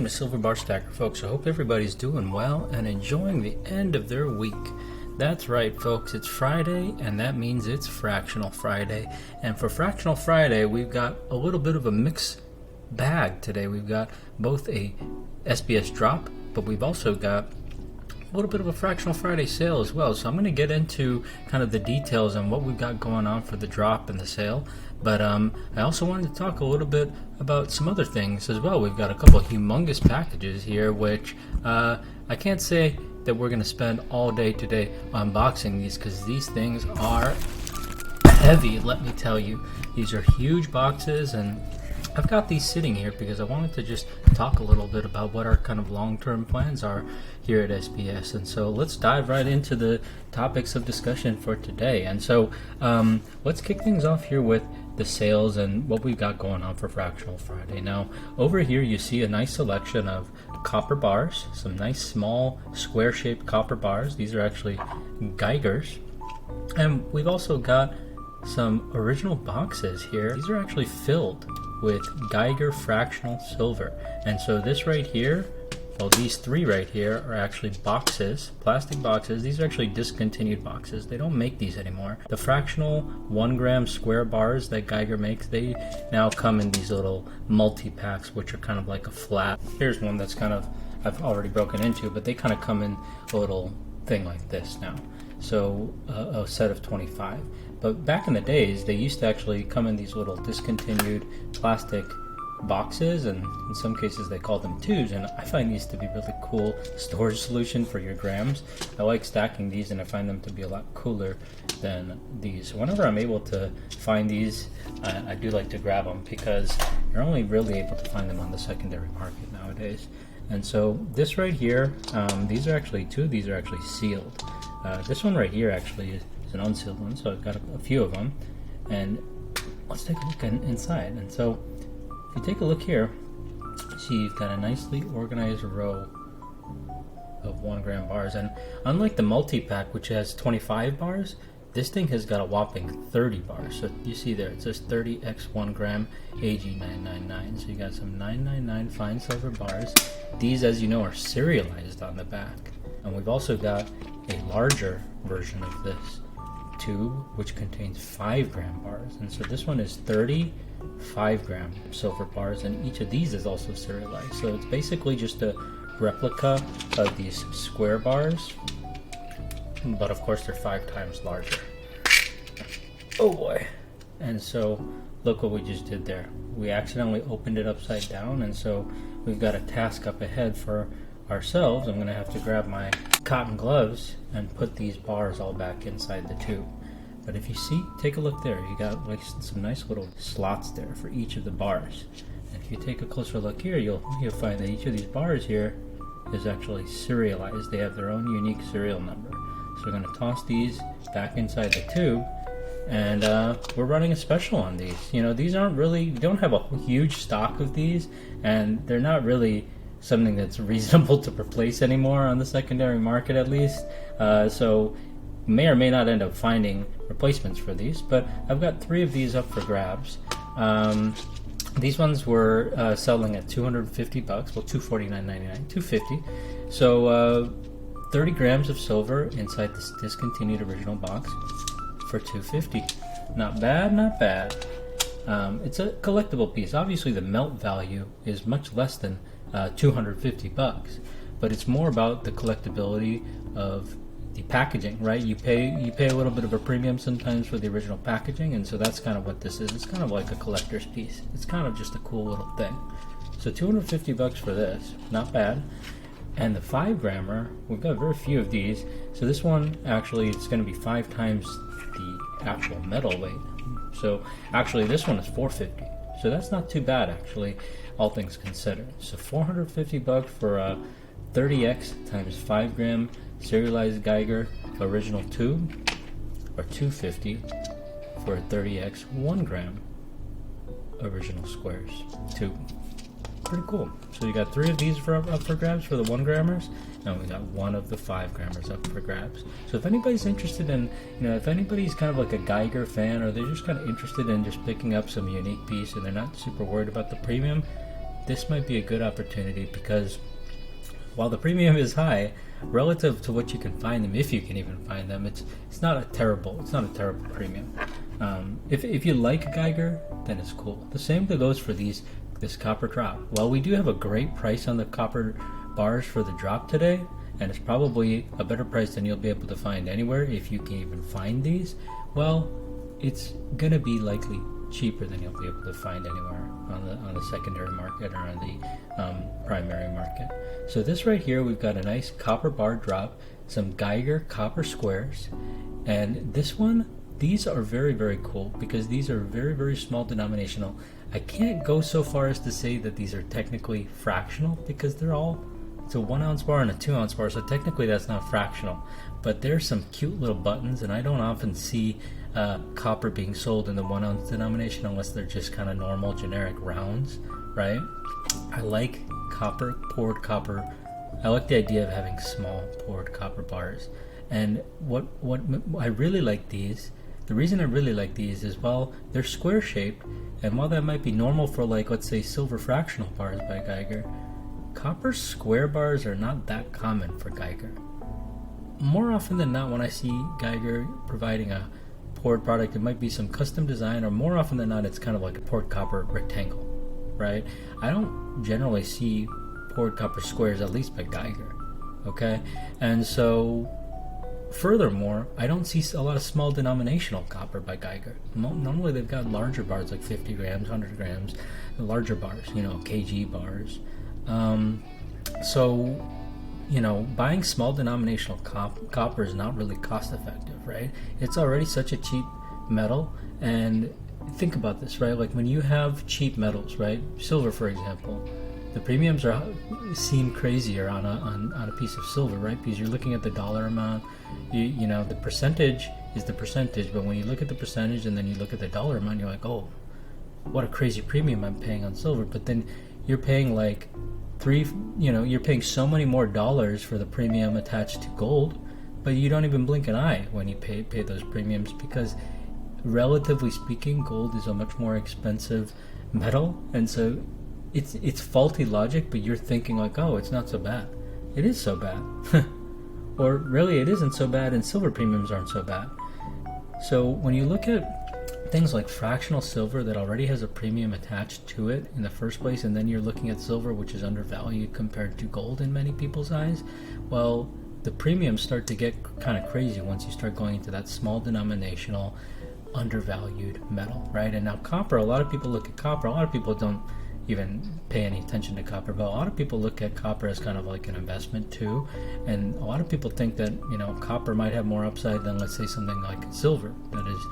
Welcome to Silver Bar Stacker, folks. I hope everybody's doing well and enjoying the end of their week. That's right, folks. It's Friday, and that means it's Fractional Friday. And for Fractional Friday, we've got a little bit of a mixed bag today. We've got both a SBS drop, but we've also got a little bit of a Fractional Friday sale as well. So I'm going to get into kind of the details on what we've got going on for the drop and the sale. But I also wanted to talk a little bit about some other things as well. We've got a couple of humongous packages here, which I can't say that we're going to spend all day today unboxing these, because these things are heavy, let me tell you. These are huge boxes, and I've got these sitting here because I wanted to just talk a little bit about what our kind of long-term plans are here at SBS. And so let's dive right into the topics of discussion for today. And so let's kick things off here with the sales and what we've got going on for Fractional Friday. Now, over here you see a nice selection of copper bars, some nice small square-shaped copper bars. These are actually Geigers. And we've also got some original boxes here. These are actually filled with Geiger fractional silver. And so this right here, well, these three right here are actually boxes, plastic boxes. These are actually discontinued boxes. They don't make these anymore. The fractional 1 gram square bars that Geiger makes, they now come in these little multi-packs, which are kind of like a flat. Here's one that's kind of, I've already broken into, but they kind of come in a little thing like this now. So a set of 25. But back in the days, they used to actually come in these little discontinued plastic boxes, and in some cases they call them tubes, and I find these to be really cool storage solution for your grams. I like stacking these, and I find them to be a lot cooler than these. Whenever I'm able to find these, I do like to grab them, because you're only really able to find them on the secondary market nowadays. And so this right here, these are actually, two of these are actually sealed. This one right here actually is an unsealed one, so I've got a few of them, and let's take a look inside. And so if you take a look here, you see you've got a nicely organized row of 1 gram bars, and unlike the multi-pack, which has 25 bars, this thing has got a whopping 30 bars. So you see there, it says 30x 1 gram AG999. So you got some 999 fine silver bars. These, as you know, are serialized on the back. And we've also got a larger version of this tube, which contains 5 gram bars. And so this one is 30 5 gram silver bars, and each of these is also serialized. So it's basically just a replica of these square bars, but of course they're 5 times larger. Oh boy. And so look what we just did there. We accidentally opened it upside down, and so we've got a task up ahead for ourselves. I'm going to have to grab my cotton gloves and put these bars all back inside the tube. But if you see, take a look there, you got like some nice little slots there for each of the bars. And if you take a closer look here, you'll find that each of these bars here is actually serialized. They have their own unique serial number. So we're going to toss these back inside the tube, and we're running a special on these. You know, these aren't really, we don't have a huge stock of these, and they're not really something that's reasonable to replace anymore on the secondary market, at least. So may or may not end up finding replacements for these, but I've got 3 of these up for grabs. These ones were selling at $250, well, $249.99, $250. So 30 grams of silver inside this discontinued original box for $250. Not bad, not bad. It's a collectible piece. Obviously the melt value is much less than $250, but it's more about the collectability of the packaging, right? You pay a little bit of a premium sometimes for the original packaging, and so that's kind of what this is. It's kind of like a collector's piece. It's kind of just a cool little thing. So $250 for this, not bad. And the 5 grammer, we've got very few of these. So this one actually, it's going to be 5 times the actual metal weight. So actually this one is $450. So that's not too bad, actually, all things considered. So $450 for a 30x times 5 gram serialized Geiger original tube, or $250 for a 30x 1 gram original squares tube. Pretty cool. So you got 3 of these up for grabs for the 1 grammers, and we got 1 of the 5 grammers up for grabs. So if anybody's interested in, if anybody's kind of like a Geiger fan, or they're just kind of interested in just picking up some unique piece and they're not super worried about the premium, this might be a good opportunity because while the premium is high relative to what you can find them, if you can even find them, it's not a terrible premium. If you like Geiger, then it's cool. The same goes for this copper drop. While we do have a great price on the copper bars for the drop today, and it's probably a better price than you'll be able to find anywhere if you can even find these, well, it's gonna be likely cheaper than you'll be able to find anywhere on the secondary market or on the primary market. So this right here, we've got a nice copper bar drop, some Geiger copper squares, and this one, these are very, very cool because these are very, very small denominational. I can't go so far as to say that these are technically fractional because it's a 1 ounce bar and a 2 ounce bar, so technically that's not fractional. But there's some cute little buttons, and I don't often see copper being sold in the 1 ounce denomination unless they're just kind of normal generic rounds, right? I like poured copper. I like the idea of having small poured copper bars. And what I really like these, the reason I really like these is, well, they're square shaped, and while that might be normal for, like, let's say silver fractional bars by Geiger, copper square bars are not that common for Geiger. More often than not, when I see Geiger providing a poured product, it might be some custom design, or more often than not, it's kind of like a poured copper rectangle, right? I don't generally see poured copper squares, at least by Geiger, okay? And so, furthermore, I don't see a lot of small denominational copper by Geiger. Normally they've got larger bars, like 50 grams, 100 grams, larger bars, kg bars. So, buying small denominational copper is not really cost effective, right? It's already such a cheap metal, and think about this, right? Like when you have cheap metals, right? Silver, for example, the premiums seem crazier on a piece of silver, right? Because you're looking at the dollar amount. The percentage is the percentage, but when you look at the percentage and then you look at the dollar amount, you're like, oh, what a crazy premium I'm paying on silver. But then you're paying like you're paying so many more dollars for the premium attached to gold, but you don't even blink an eye when you pay those premiums, because relatively speaking, gold is a much more expensive metal, and so it's faulty logic, but you're thinking like, oh, it's not so bad. It is so bad. Or really, it isn't so bad, and silver premiums aren't so bad. So when you look at things like fractional silver that already has a premium attached to it in the first place, and then you're looking at silver which is undervalued compared to gold in many people's eyes, well, the premiums start to get kind of crazy once you start going into that small denominational undervalued metal, right? And now copper, a lot of people look at copper, a lot of people don't even pay any attention to copper, but a lot of people look at copper as kind of like an investment too, and a lot of people think that copper might have more upside than, let's say, something like silver that is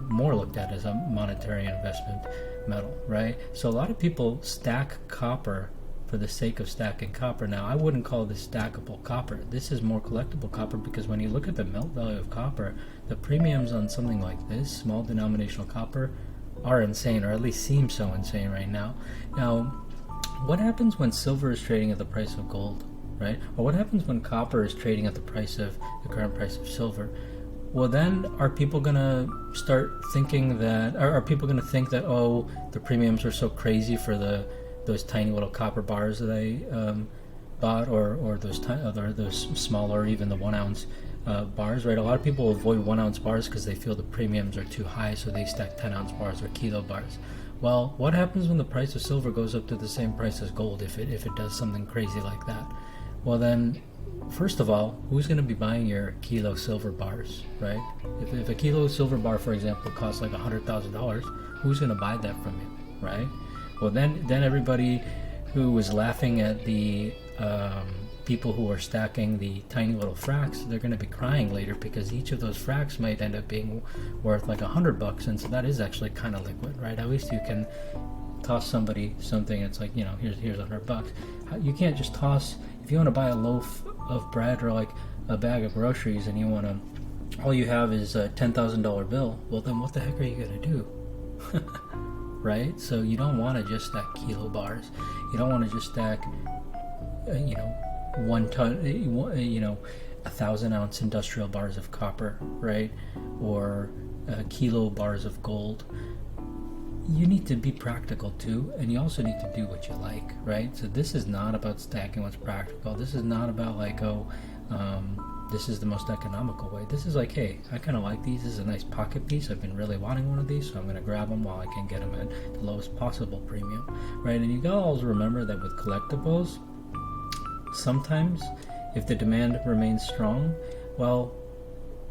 more looked at as a monetary investment metal, right? So a lot of people stack copper for the sake of stacking copper. Now, I wouldn't call this stackable copper. This is more collectible copper, because when you look at the melt value of copper, the premiums on something like this, small denominational copper, are insane, or at least seem so insane right now. Now, what happens when silver is trading at the price of gold, right? Or what happens when copper is trading at the current price of silver? Well, then are people going to start thinking that, are people going to think that, oh, the premiums are so crazy for those tiny little copper bars that I bought, or those smaller, even the 1 ounce bars, right? A lot of people avoid 1 ounce bars because they feel the premiums are too high, so they stack 10 ounce bars or kilo bars. Well, what happens when the price of silver goes up to the same price as gold, if it does something crazy like that? Well, then, first of all, who's going to be buying your kilo silver bars, right? If a kilo silver bar, for example, costs like $100,000, who's going to buy that from you, right? Well, then everybody who was laughing at the people who are stacking the tiny little fracks, they're going to be crying later, because each of those fracks might end up being worth like $100, and so that is actually kind of liquid, right? At least you can toss somebody something. It's like, here's $100. You can't just toss. If you want to buy a loaf of bread or like a bag of groceries, and all you have is a $10,000 bill, well, then what the heck are you going to do? Right? So you don't want to just stack kilo bars. You don't want to just stack 1 ton, 1,000 ounce industrial bars of copper, right? Or kilo bars of gold. you need to be practical too, and you also need to do what you like, right? So this is not about stacking what's practical. This is not about like, this is the most economical way. This is like, hey, I kind of like these. This is a nice pocket piece. I've been really wanting one of these, so I'm going to grab them while I can get them at the lowest possible premium, right? And you got to always remember that with collectibles, sometimes if the demand remains strong, well,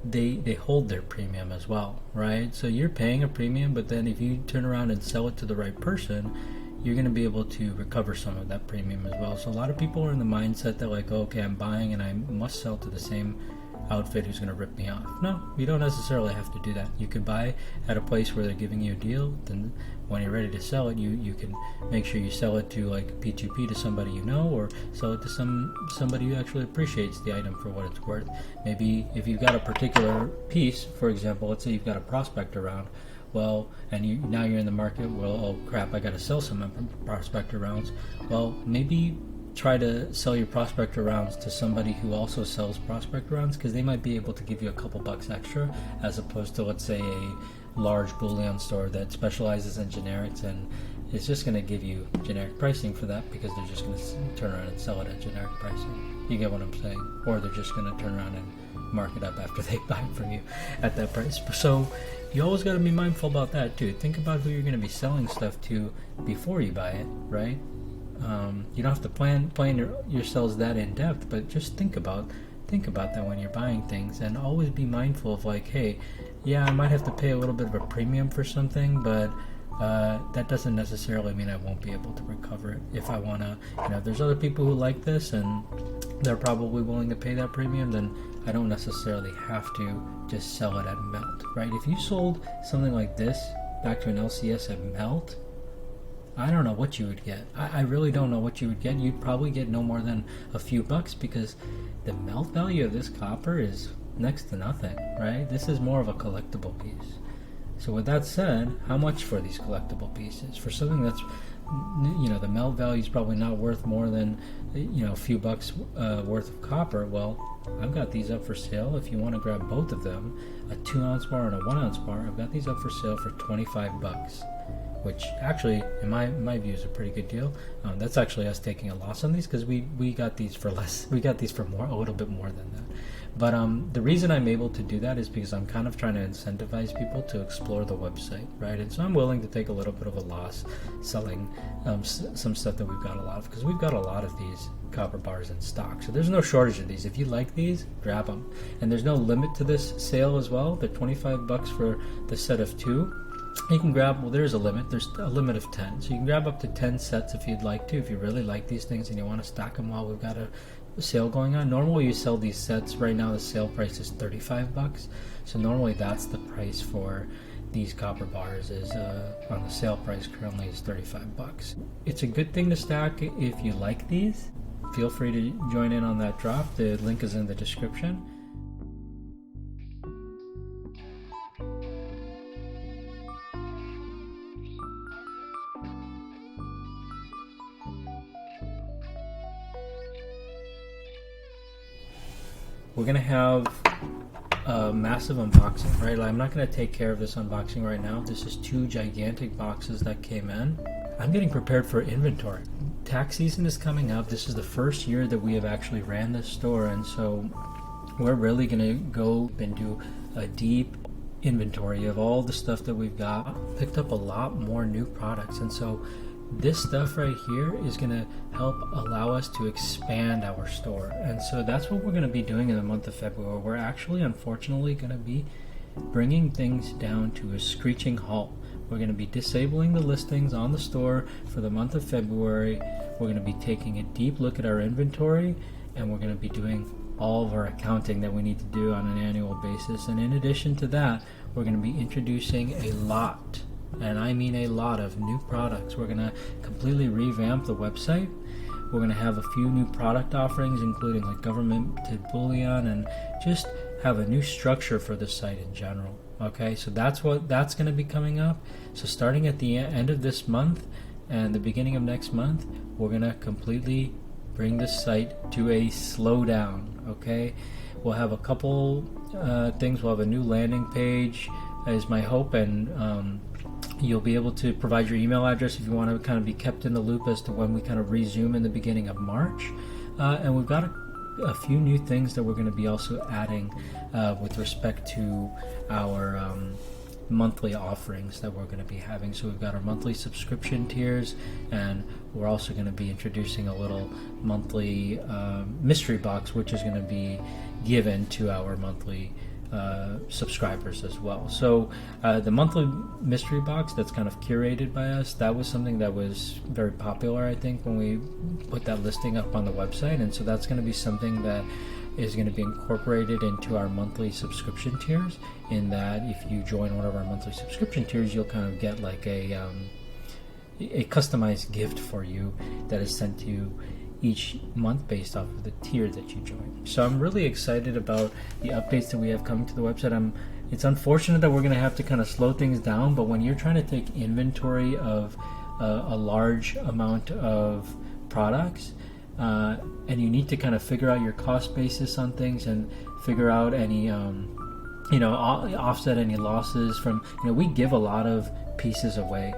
they hold their premium as well, right? So you're paying a premium, but then if you turn around and sell it to the right person, you're going to be able to recover some of that premium as well. So a lot of people are in the mindset that like, okay, I'm buying and I must sell to the same outfit who's going to rip me off. No, you don't necessarily have to do that. You could buy at a place where they're giving you a deal, then when you're ready to sell it, you can make sure you sell it to like P2P to somebody you know, or sell it to somebody who actually appreciates the item for what it's worth. Maybe if you've got a particular piece, for example, let's say you've got a prospector round, well, and now you're in the market, well, oh crap, I got to sell some prospector rounds. Well, maybe try to sell your prospector rounds to somebody who also sells prospector rounds, because they might be able to give you a couple bucks extra, as opposed to, let's say, a large bullion store that specializes in generics and is just going to give you generic pricing for that, because they're just going to turn around and sell it at generic pricing. You get what I'm saying? Or they're just going to turn around and mark it up after they buy it from you at that price. So you always got to be mindful about that too. Think about who you're going to be selling stuff to before you buy it, right? You don't have to plan your sales that in depth, but just think about that when you're buying things, and always be mindful of like, hey, yeah, I might have to pay a little bit of a premium for something, but that doesn't necessarily mean I won't be able to recover it if I want to. If there's other people who like this and they're probably willing to pay that premium, then I don't necessarily have to just sell it at melt, right? If you sold something like this back to an LCS at melt, I don't know what you would get. I really don't know what you would get. You'd probably get no more than a few bucks, because the melt value of this copper is next to nothing, right? This is more of a collectible piece. So with that said, how much for these collectible pieces? For something that's, the melt value is probably not worth more than, a few bucks worth of copper. Well, I've got these up for sale. If you want to grab both of them, a 2-ounce bar and a 1-ounce bar, I've got these up for sale for 25 bucks. Which actually, in my view, is a pretty good deal. That's actually us taking a loss on these, because we got these for less. We got these for a little bit more than that. But the reason I'm able to do that is because I'm kind of trying to incentivize people to explore the website, right? And so I'm willing to take a little bit of a loss selling some stuff that we've got a lot of, because we've got a lot of these copper bars in stock. So there's no shortage of these. If you like these, grab them. And there's no limit to this sale as well. They're 25 bucks for the set of 2. You can grab, well, there's a limit. There's a limit of 10. So you can grab up to 10 sets if you'd like to, if you really like these things and you want to stack them while we've got a sale going on. Normally you sell these sets, right now the sale price is 35 bucks. So normally that's the price for these copper bars, is on the sale price currently is 35 bucks. It's a good thing to stack if you like these. Feel free to join in on that drop. The link is in the description. We're going to have a massive unboxing, right? I'm not going to take care of this unboxing right now. This is 2 gigantic boxes that came in. I'm getting prepared for inventory. Tax season is coming up. This is the first year that we have actually ran this store, and so we're really going to go and do a deep inventory of all the stuff that we've got. Picked up a lot more new products, and so this stuff right here is going to help allow us to expand our store. And so that's what we're going to be doing in the month of February. We're actually, unfortunately, going to be bringing things down to a screeching halt. We're going to be disabling the listings on the store for the month of February. We're going to be taking a deep look at our inventory, and we're going to be doing all of our accounting that we need to do on an annual basis. And in addition to that, we're going to be introducing a lot, and I mean a lot, of new products. We're going to completely revamp the website. We're going to have a few new product offerings, including like governmented bullion, and just have a new structure for the site in general. Okay, so that's going to be coming up. So starting at the end of this month and the beginning of next month, we're going to completely bring the site to a slowdown. Okay, we'll have a couple things. We'll have a new landing page, is my hope, and You'll be able to provide your email address if you want to kind of be kept in the loop as to when we kind of resume in the beginning of March. And we've got a few new things that we're going to be also adding with respect to our monthly offerings that we're going to be having. So we've got our monthly subscription tiers, and we're also going to be introducing a little monthly mystery box, which is going to be given to our monthly subscribers as well. So the monthly mystery box that's kind of curated by us, that was something that was very popular, I think, when we put that listing up on the website. And so that's going to be something that is going to be incorporated into our monthly subscription tiers, in that if you join one of our monthly subscription tiers, you'll kind of get like a customized gift for you that is sent to you each month based off of the tier that you join. So I'm really excited about the updates that we have coming to the website. It's unfortunate that we're going to have to kind of slow things down, but when you're trying to take inventory of a large amount of products, and you need to kind of figure out your cost basis on things and figure out any offset any losses from, we give a lot of pieces away.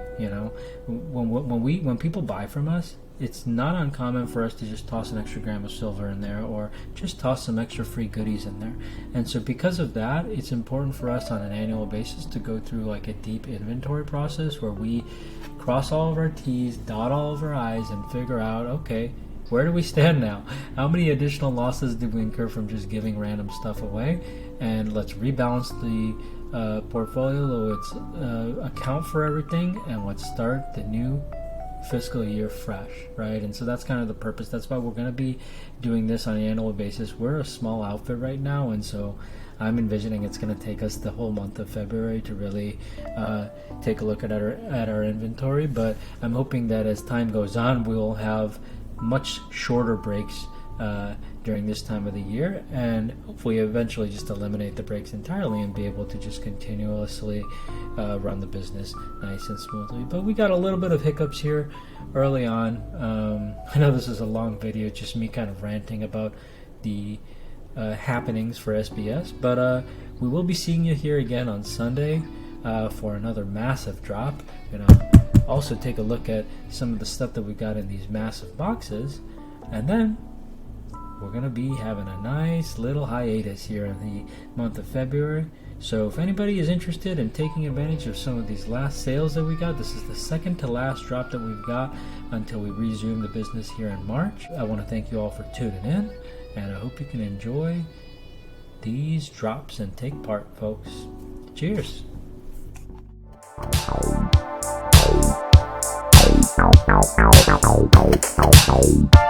When people buy from us, it's not uncommon for us to just toss an extra gram of silver in there, or just toss some extra free goodies in there. And so because of that, it's important for us on an annual basis to go through like a deep inventory process where we cross all of our T's, dot all of our I's, and figure out, okay, where do we stand now? How many additional losses did we incur from just giving random stuff away? And let's rebalance the portfolio. Let's account for everything, and let's start the new fiscal year fresh, right? And so that's kind of the purpose. That's why we're going to be doing this on an annual basis. We're a small outfit right now, and so I'm envisioning it's going to take us the whole month of February to really take a look at our inventory. But I'm hoping that as time goes on, we'll have much shorter breaks during this time of the year, and hopefully eventually just eliminate the breaks entirely and be able to just continuously run the business nice and smoothly. But we got a little bit of hiccups here early on. I know this is a long video, just me kind of ranting about the happenings for SBS, but we will be seeing you here again on Sunday for another massive drop. Also take a look at some of the stuff that we got in these massive boxes, and then we're going to be having a nice little hiatus here in the month of February. So if anybody is interested in taking advantage of some of these last sales that we got, this is the second to last drop that we've got until we resume the business here in March. I want to thank you all for tuning in, and I hope you can enjoy these drops and take part, folks. Cheers. Ow, ow, ow, ow, ow, ow, ow.